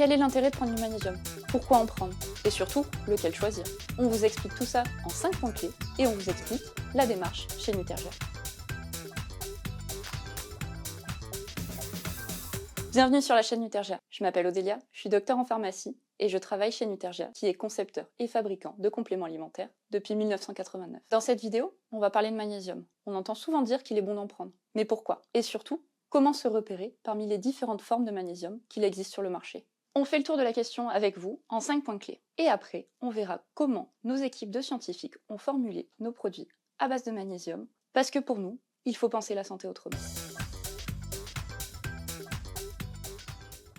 Quel est l'intérêt de prendre du magnésium? Pourquoi en prendre? Et surtout, lequel choisir? On vous explique tout ça en 5 points clés et on vous explique la démarche chez Nutergia. Bienvenue sur la chaîne Nutergia. Je m'appelle Odélia, je suis docteur en pharmacie et je travaille chez Nutergia, qui est concepteur et fabricant de compléments alimentaires depuis 1989. Dans cette vidéo, on va parler de magnésium. On entend souvent dire qu'il est bon d'en prendre. Mais pourquoi? Et surtout, comment se repérer parmi les différentes formes de magnésium qu'il existe sur le marché? On fait le tour de la question avec vous en 5 points clés. Et après, on verra comment nos équipes de scientifiques ont formulé nos produits à base de magnésium, parce que pour nous, il faut penser la santé autrement.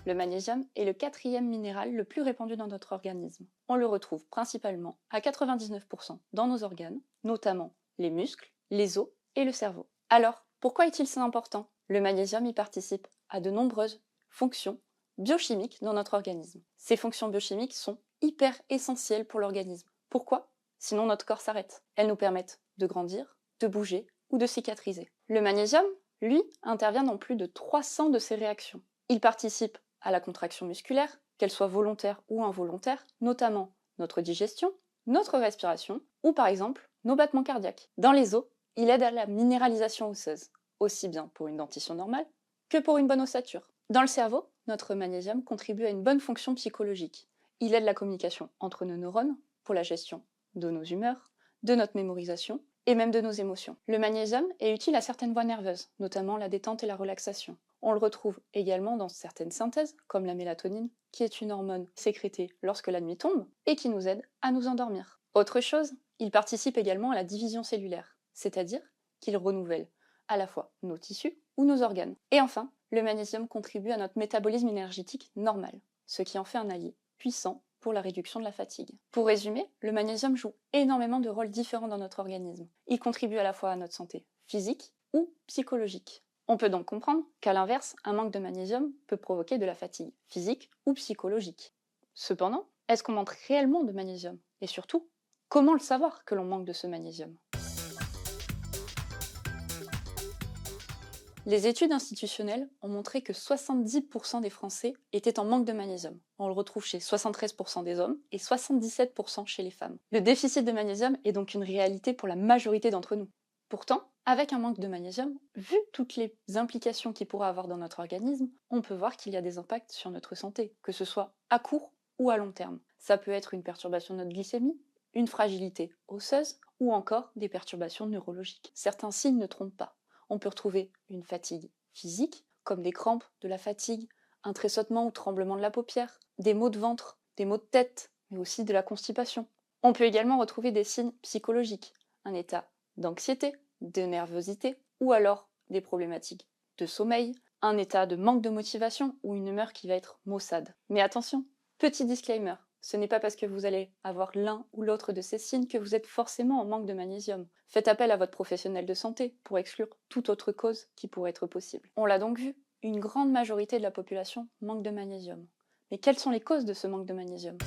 Le magnésium est le 4e minéral le plus répandu dans notre organisme. On le retrouve principalement à 99% dans nos organes, notamment les muscles, les os et le cerveau. Alors, pourquoi est-il si important? Le magnésium y participe à de nombreuses fonctions biochimiques dans notre organisme. Ces fonctions biochimiques sont hyper essentielles pour l'organisme. Pourquoi? Sinon notre corps s'arrête. Elles nous permettent de grandir, de bouger ou de cicatriser. Le magnésium, lui, intervient dans plus de 300 de ces réactions. Il participe à la contraction musculaire, qu'elle soit volontaire ou involontaire, notamment notre digestion, notre respiration ou par exemple nos battements cardiaques. Dans les os, il aide à la minéralisation osseuse, aussi bien pour une dentition normale que pour une bonne ossature. Dans le cerveau, notre magnésium contribue à une bonne fonction psychologique. Il aide la communication entre nos neurones pour la gestion de nos humeurs, de notre mémorisation et même de nos émotions. Le magnésium est utile à certaines voies nerveuses, notamment la détente et la relaxation. On le retrouve également dans certaines synthèses, comme la mélatonine, qui est une hormone sécrétée lorsque la nuit tombe et qui nous aide à nous endormir. Autre chose, il participe également à la division cellulaire, c'est-à-dire qu'il renouvelle à la fois nos tissus ou nos organes. Et enfin, le magnésium contribue à notre métabolisme énergétique normal, ce qui en fait un allié puissant pour la réduction de la fatigue. Pour résumer, le magnésium joue énormément de rôles différents dans notre organisme. Il contribue à la fois à notre santé physique ou psychologique. On peut donc comprendre qu'à l'inverse, un manque de magnésium peut provoquer de la fatigue physique ou psychologique. Cependant, est-ce qu'on manque réellement de magnésium? Et surtout, comment le savoir que l'on manque de ce magnésium? Les études institutionnelles ont montré que 70% des Français étaient en manque de magnésium. On le retrouve chez 73% des hommes et 77% chez les femmes. Le déficit de magnésium est donc une réalité pour la majorité d'entre nous. Pourtant, avec un manque de magnésium, vu toutes les implications qu'il pourra avoir dans notre organisme, on peut voir qu'il y a des impacts sur notre santé, que ce soit à court ou à long terme. Ça peut être une perturbation de notre glycémie, une fragilité osseuse ou encore des perturbations neurologiques. Certains signes ne trompent pas. On peut retrouver une fatigue physique, comme des crampes, de la fatigue, un tressautement ou tremblement de la paupière, des maux de ventre, des maux de tête, mais aussi de la constipation. On peut également retrouver des signes psychologiques, un état d'anxiété, de nervosité, ou alors des problématiques de sommeil, un état de manque de motivation ou une humeur qui va être maussade. Mais attention, petit disclaimer, ce n'est pas parce que vous allez avoir l'un ou l'autre de ces signes que vous êtes forcément en manque de magnésium. Faites appel à votre professionnel de santé pour exclure toute autre cause qui pourrait être possible. On l'a donc vu, une grande majorité de la population manque de magnésium. Mais quelles sont les causes de ce manque de magnésium?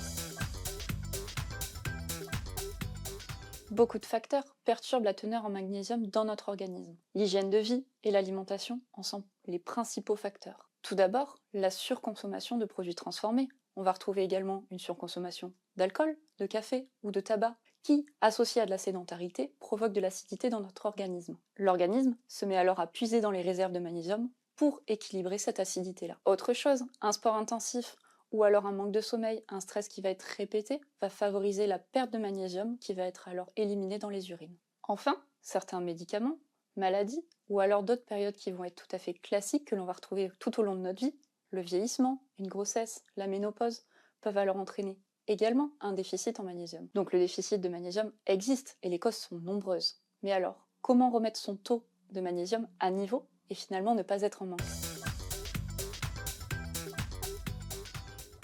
Beaucoup de facteurs perturbent la teneur en magnésium dans notre organisme. L'hygiène de vie et l'alimentation en sont les principaux facteurs. Tout d'abord, la surconsommation de produits transformés. On va retrouver également une surconsommation d'alcool, de café ou de tabac qui, associée à de la sédentarité, provoque de l'acidité dans notre organisme. L'organisme se met alors à puiser dans les réserves de magnésium pour équilibrer cette acidité-là. Autre chose, un sport intensif ou alors un manque de sommeil, un stress qui va être répété, va favoriser la perte de magnésium qui va être alors éliminée dans les urines. Enfin, certains médicaments, maladies, ou alors d'autres périodes qui vont être tout à fait classiques que l'on va retrouver tout au long de notre vie, le vieillissement, une grossesse, la ménopause, peuvent alors entraîner également un déficit en magnésium. Donc le déficit de magnésium existe et les causes sont nombreuses. Mais alors, comment remettre son taux de magnésium à niveau et finalement ne pas être en manque?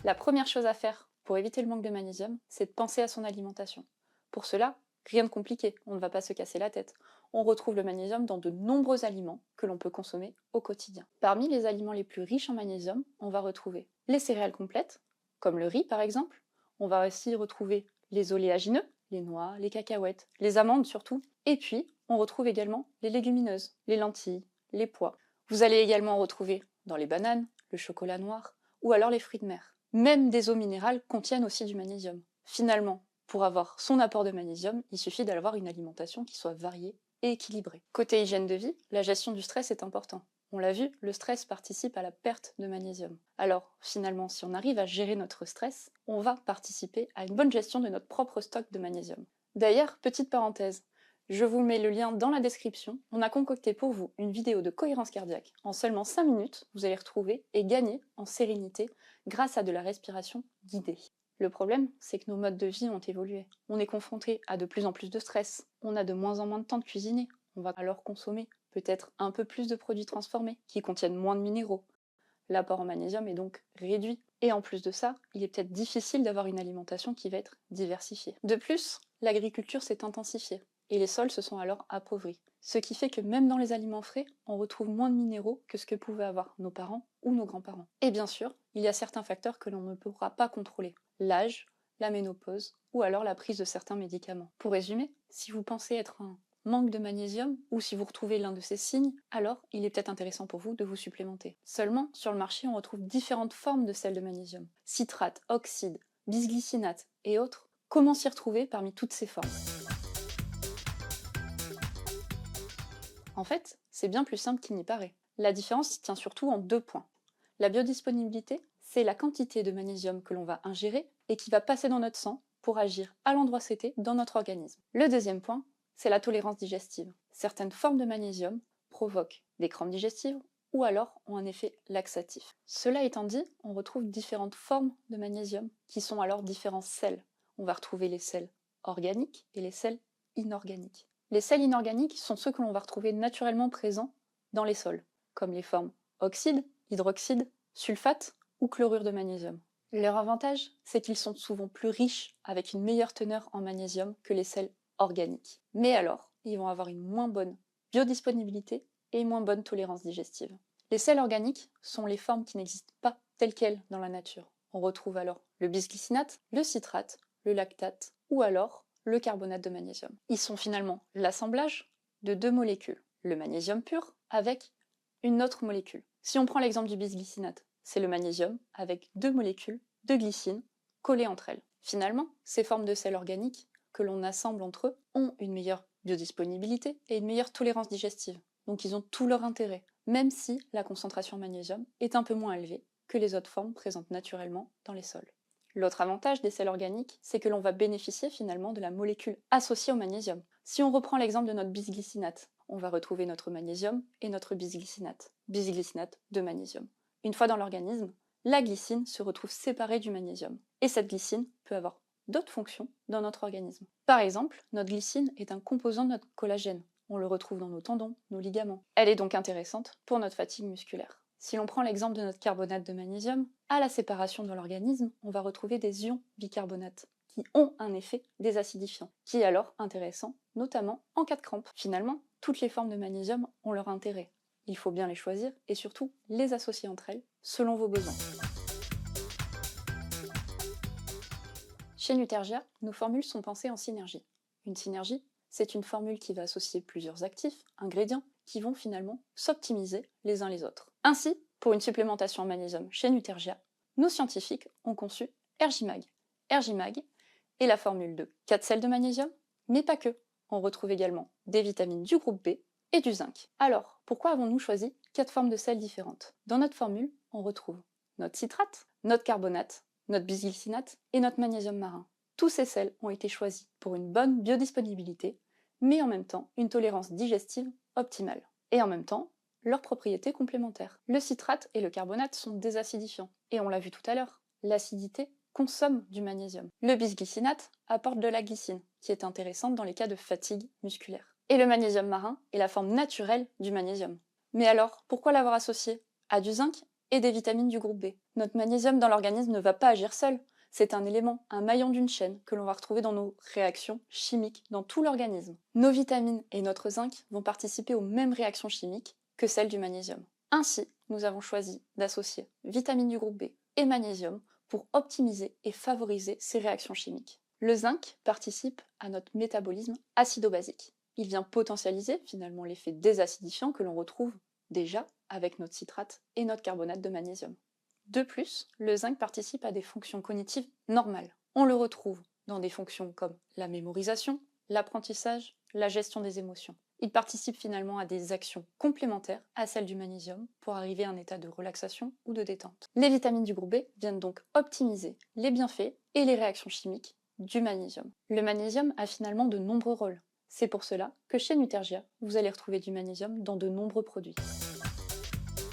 La première chose à faire pour éviter le manque de magnésium, c'est de penser à son alimentation. Pour cela, rien de compliqué, on ne va pas se casser la tête. On retrouve le magnésium dans de nombreux aliments que l'on peut consommer au quotidien. Parmi les aliments les plus riches en magnésium, on va retrouver les céréales complètes, comme le riz par exemple. On va aussi retrouver les oléagineux, les noix, les cacahuètes, les amandes surtout. Et puis, on retrouve également les légumineuses, les lentilles, les pois. Vous allez également retrouver dans les bananes, le chocolat noir ou alors les fruits de mer. Même des eaux minérales contiennent aussi du magnésium. Finalement, pour avoir son apport de magnésium, il suffit d'avoir une alimentation qui soit variée et équilibrée. Côté hygiène de vie, la gestion du stress est important. On l'a vu, le stress participe à la perte de magnésium. Alors, finalement, si on arrive à gérer notre stress, on va participer à une bonne gestion de notre propre stock de magnésium. D'ailleurs, petite parenthèse, je vous mets le lien dans la description. On a concocté pour vous une vidéo de cohérence cardiaque. En seulement 5 minutes, vous allez retrouver et gagner en sérénité grâce à de la respiration guidée. Le problème, c'est que nos modes de vie ont évolué. On est confronté à de plus en plus de stress. On a de moins en moins de temps de cuisiner. On va alors consommer peut-être un peu plus de produits transformés qui contiennent moins de minéraux. L'apport en magnésium est donc réduit. Et en plus de ça, il est peut-être difficile d'avoir une alimentation qui va être diversifiée. De plus, l'agriculture s'est intensifiée et les sols se sont alors appauvris. Ce qui fait que même dans les aliments frais, on retrouve moins de minéraux que ce que pouvaient avoir nos parents ou nos grands-parents. Et bien sûr, il y a certains facteurs que l'on ne pourra pas contrôler. L'âge, la ménopause ou alors la prise de certains médicaments. Pour résumer, si vous pensez être un manque de magnésium ou si vous retrouvez l'un de ces signes, alors il est peut-être intéressant pour vous de vous supplémenter. Seulement, sur le marché, on retrouve différentes formes de sel de magnésium. Citrate, oxyde, bisglycinate et autres. Comment s'y retrouver parmi toutes ces formes? En fait, c'est bien plus simple qu'il n'y paraît. La différence tient surtout en 2 points. La biodisponibilité, c'est la quantité de magnésium que l'on va ingérer et qui va passer dans notre sang pour agir à l'endroit souhaité dans notre organisme. Le deuxième point, c'est la tolérance digestive. Certaines formes de magnésium provoquent des crampes digestives ou alors ont un effet laxatif. Cela étant dit, on retrouve différentes formes de magnésium qui sont alors différents sels. On va retrouver les sels organiques et les sels inorganiques. Les sels inorganiques sont ceux que l'on va retrouver naturellement présents dans les sols, comme les formes oxyde, hydroxyde, sulfate ou chlorure de magnésium. Leur avantage, c'est qu'ils sont souvent plus riches avec une meilleure teneur en magnésium que les sels organiques. Mais alors, ils vont avoir une moins bonne biodisponibilité et une moins bonne tolérance digestive. Les sels organiques sont les formes qui n'existent pas telles quelles dans la nature. On retrouve alors le bisglycinate, le citrate, le lactate ou alors le carbonate de magnésium. Ils sont finalement l'assemblage de 2 molécules, le magnésium pur avec une autre molécule. Si on prend l'exemple du bisglycinate, c'est le magnésium avec 2 molécules de glycine collées entre elles. Finalement, ces formes de sels organiques que l'on assemble entre eux ont une meilleure biodisponibilité et une meilleure tolérance digestive. Donc ils ont tout leur intérêt, même si la concentration en magnésium est un peu moins élevée que les autres formes présentes naturellement dans les sols. L'autre avantage des sels organiques, c'est que l'on va bénéficier finalement de la molécule associée au magnésium. Si on reprend l'exemple de notre bisglycinate, on va retrouver notre magnésium et notre bisglycinate de magnésium. Une fois dans l'organisme, la glycine se retrouve séparée du magnésium. Et cette glycine peut avoir d'autres fonctions dans notre organisme. Par exemple, notre glycine est un composant de notre collagène. On le retrouve dans nos tendons, nos ligaments. Elle est donc intéressante pour notre fatigue musculaire. Si l'on prend l'exemple de notre carbonate de magnésium, à la séparation dans l'organisme, on va retrouver des ions bicarbonate qui ont un effet désacidifiant, qui est alors intéressant, notamment en cas de crampe. Finalement, toutes les formes de magnésium ont leur intérêt. Il faut bien les choisir et surtout les associer entre elles selon vos besoins. Chez Nutergia, nos formules sont pensées en synergie. Une synergie, c'est une formule qui va associer plusieurs actifs, ingrédients, qui vont finalement s'optimiser les uns les autres. Ainsi, pour une supplémentation en magnésium chez Nutergia, nos scientifiques ont conçu Ergimag. Ergimag est la formule de 4 sels de magnésium, mais pas que. On retrouve également des vitamines du groupe B et du zinc. Alors, pourquoi avons-nous choisi 4 formes de sels différentes? Dans notre formule, on retrouve notre citrate, notre carbonate, notre bisglycinate et notre magnésium marin. Tous ces sels ont été choisis pour une bonne biodisponibilité, mais en même temps une tolérance digestive optimale. Et en même temps, leurs propriétés complémentaires. Le citrate et le carbonate sont désacidifiants. Et on l'a vu tout à l'heure, l'acidité consomme du magnésium. Le bisglycinate apporte de la glycine, qui est intéressante dans les cas de fatigue musculaire. Et le magnésium marin est la forme naturelle du magnésium. Mais alors, pourquoi l'avoir associé à du zinc et des vitamines du groupe B? Notre magnésium dans l'organisme ne va pas agir seul. C'est un élément, un maillon d'une chaîne que l'on va retrouver dans nos réactions chimiques dans tout l'organisme. Nos vitamines et notre zinc vont participer aux mêmes réactions chimiques que celles du magnésium. Ainsi, nous avons choisi d'associer vitamines du groupe B et magnésium pour optimiser et favoriser ces réactions chimiques. Le zinc participe à notre métabolisme acido-basique. Il vient potentialiser finalement l'effet désacidifiant que l'on retrouve déjà avec notre citrate et notre carbonate de magnésium. De plus, le zinc participe à des fonctions cognitives normales. On le retrouve dans des fonctions comme la mémorisation, l'apprentissage, la gestion des émotions. Il participe finalement à des actions complémentaires à celles du magnésium pour arriver à un état de relaxation ou de détente. Les vitamines du groupe B viennent donc optimiser les bienfaits et les réactions chimiques du magnésium. Le magnésium a finalement de nombreux rôles. C'est pour cela que chez Nutergia, vous allez retrouver du magnésium dans de nombreux produits.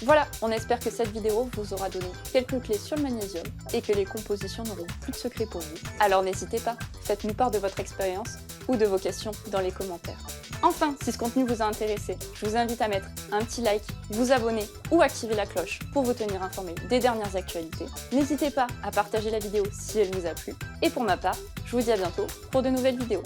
Voilà, on espère que cette vidéo vous aura donné quelques clés sur le magnésium et que les compositions n'auront plus de secret pour vous. Alors n'hésitez pas, faites-nous part de votre expérience ou de vos questions dans les commentaires. Enfin, si ce contenu vous a intéressé, je vous invite à mettre un petit like, vous abonner ou activer la cloche pour vous tenir informé des dernières actualités. N'hésitez pas à partager la vidéo si elle vous a plu. Et pour ma part, je vous dis à bientôt pour de nouvelles vidéos.